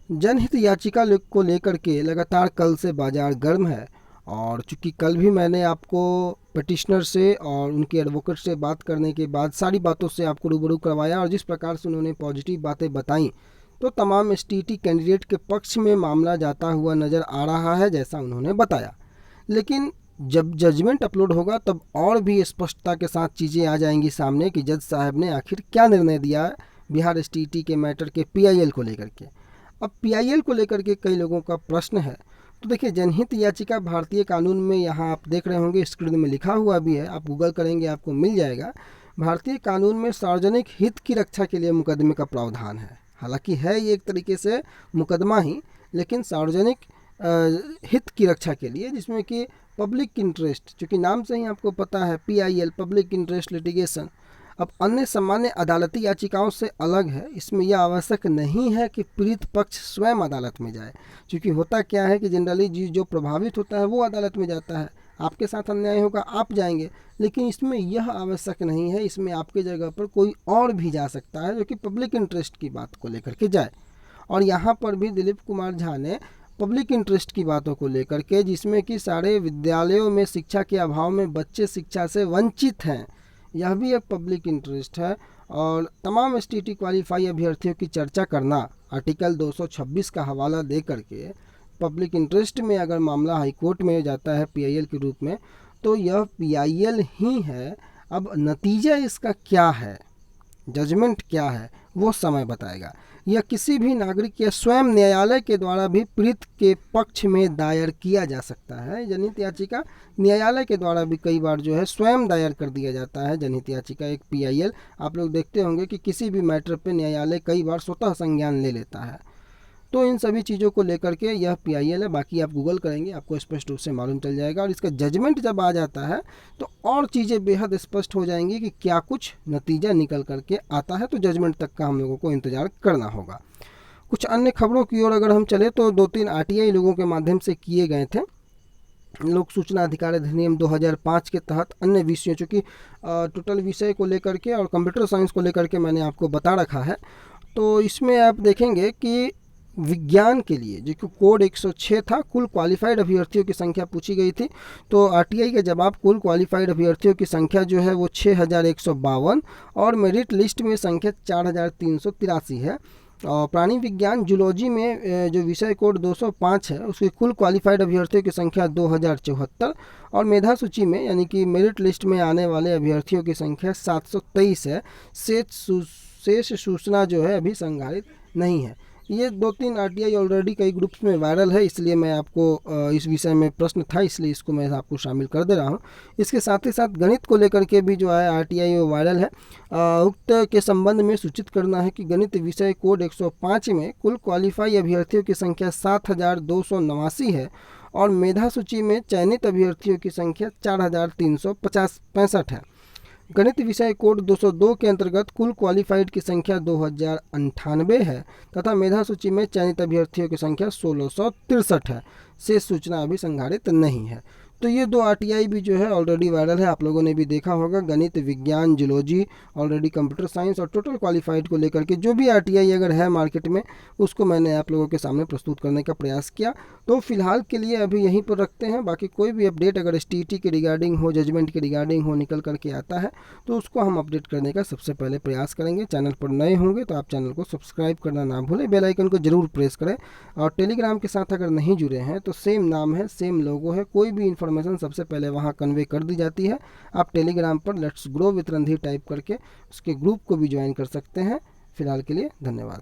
जनहित याचिका को लेकर के लगातार कल से बाजार गर्म है। और चूंकि कल भी मैंने आपको पिटिशनर से और उनके एडवोकेट से बात करने के बाद सारी बातों से आपको रूबरू करवाया और जिस प्रकार से उन्होंने पॉजिटिव बातें बताई, तो तमाम एसटीटी कैंडिडेट के पक्ष में मामला जाता हुआ नज़र आ रहा है जैसा उन्होंने बताया। लेकिन जब जजमेंट अपलोड होगा तब और भी स्पष्टता के साथ चीज़ें आ जाएंगी सामने कि जज साहब ने आखिर क्या निर्णय दिया है बिहार एसटीटी के मैटर के पीआईएल को लेकर के। अब पीआईएल को लेकर के कई लोगों का प्रश्न है। तो देखिए, जनहित याचिका भारतीय कानून में, यहाँ आप देख रहे होंगे स्क्रीन में लिखा हुआ भी है, आप गूगल करेंगे आपको मिल जाएगा। भारतीय कानून में सार्वजनिक हित की रक्षा के लिए मुकदमे का प्रावधान है। हालांकि है ये एक तरीके से मुकदमा ही, लेकिन सार्वजनिक हित की रक्षा के लिए, जिसमें कि पब्लिक इंटरेस्ट, चूँकि नाम से ही आपको पता है पीआईएल, पब्लिक इंटरेस्ट लिटिगेशन, अब अन्य सामान्य अदालती याचिकाओं से अलग है। इसमें यह आवश्यक नहीं है कि पीड़ित पक्ष स्वयं अदालत में जाए, क्योंकि होता क्या है कि जनरली जो प्रभावित होता है वो अदालत में जाता है। आपके साथ अन्याय होगा, आप जाएंगे, लेकिन इसमें यह आवश्यक नहीं है। इसमें आपके जगह पर कोई और भी जा सकता है जो कि पब्लिक इंटरेस्ट की बात को लेकर के जाए। और यहाँ पर भी दिलीप कुमार झा ने पब्लिक इंटरेस्ट की बातों को लेकर के, जिसमें कि सारे विद्यालयों में शिक्षा के अभाव में बच्चे शिक्षा से वंचित हैं, यह भी एक पब्लिक इंटरेस्ट है। और तमाम एसटीटी क्वालिफाई अभ्यर्थियों की चर्चा करना आर्टिकल 226 का हवाला दे करके पब्लिक इंटरेस्ट में अगर मामला हाईकोर्ट में जाता है पीआईएल के रूप में, तो यह पीआईएल ही है। अब नतीजा इसका क्या है, जजमेंट क्या है, वो समय बताएगा। यह किसी भी नागरिक या स्वयं न्यायालय के द्वारा भी पीड़ित के पक्ष में दायर किया जा सकता है। जनहित याचिका न्यायालय के द्वारा भी कई बार जो है स्वयं दायर कर दिया जाता है जनहित याचिका। एक पीआईएल आप लोग देखते होंगे कि किसी भी मैटर पे न्यायालय कई बार स्वतः संज्ञान ले लेता है। तो इन सभी चीज़ों को लेकर के यह पीआईएल है। बाकी आप गूगल करेंगे आपको स्पष्ट रूप से मालूम चल जाएगा। और इसका जजमेंट जब आ जाता है तो और चीज़ें बेहद स्पष्ट हो जाएंगी कि क्या कुछ नतीजा निकल करके आता है। तो जजमेंट तक का हम लोगों को इंतज़ार करना होगा। कुछ अन्य खबरों की ओर अगर हम चले तो 2-3 आरटीआई लोगों के माध्यम से किए गए थे। लोक सूचना अधिकार अधिनियम 2005 के तहत अन्य विषयों, चूँकि टोटल विषय को लेकर के और कंप्यूटर साइंस को लेकर के मैंने आपको बता रखा है। तो इसमें आप देखेंगे कि विज्ञान के लिए जो कि कोड 106 था, कुल क्वालिफाइड अभ्यर्थियों की संख्या पूछी गई थी। तो आरटीआई का जवाब, कुल क्वालिफाइड अभ्यर्थियों की संख्या जो है वो 6152 और मेरिट लिस्ट में संख्या 4383 है। और प्राणी विज्ञान जूलॉजी में जो विषय कोड 205 है उसके कुल क्वालिफाइड अभ्यर्थियों की संख्या 2074 और मेधा सूची में यानी कि मेरिट लिस्ट में आने वाले अभ्यर्थियों की संख्या 723 है। शेष सूचना जो है अभी संधारित नहीं है। ये 2-3 आरटीआई ऑलरेडी कई ग्रुप्स में वायरल है, इसलिए मैं आपको इस विषय में प्रश्न था इसलिए इसको मैं आपको शामिल कर दे रहा हूँ। इसके साथ ही साथ गणित को लेकर के भी जो है आरटीआई वो वायरल है। उक्त के संबंध में सूचित करना है कि गणित विषय कोड 105 में कुल क्वालिफाई अभ्यर्थियों की संख्या 7289 है और मेधा सूची में चयनित अभ्यर्थियों की संख्या 4365 है। गणित विषय कोड 202 के अंतर्गत कुल क्वालिफाइड की संख्या 2098 है तथा मेधा सूची में चयनित अभ्यर्थियों की संख्या 1663 है। शेष सूचना अभी संधारित नहीं है। तो ये 2 आरटीआई भी जो है ऑलरेडी वायरल है, आप लोगों ने भी देखा होगा। गणित विज्ञान जूलॉजी ऑलरेडी कंप्यूटर साइंस और टोटल क्वालिफाइड को लेकर के जो भी आरटीआई अगर है मार्केट में उसको मैंने आप लोगों के सामने प्रस्तुत करने का प्रयास किया। तो फिलहाल के लिए अभी यहीं पर रखते हैं। बाकी कोई भी अपडेट अगर एसटीटी के रिगार्डिंग हो, जजमेंट के रिगार्डिंग हो, निकल करके आता है तो उसको हम अपडेट करने का सबसे पहले प्रयास करेंगे। चैनल पर नए होंगे तो आप चैनल को सब्सक्राइब करना ना भूलें, बेल आइकन को जरूर प्रेस करें। और टेलीग्राम के साथ अगर नहीं जुड़े हैं तो सेम नाम है, सेम लोगो है, कोई भी इन्फॉर्मेशन सबसे पहले वहाँ कन्वे कर दी जाती है। आप टेलीग्राम पर let's grow with Randhir type करके उसके ग्रुप को भी ज्वाइन कर सकते हैं। फिलहाल के लिए धन्यवाद।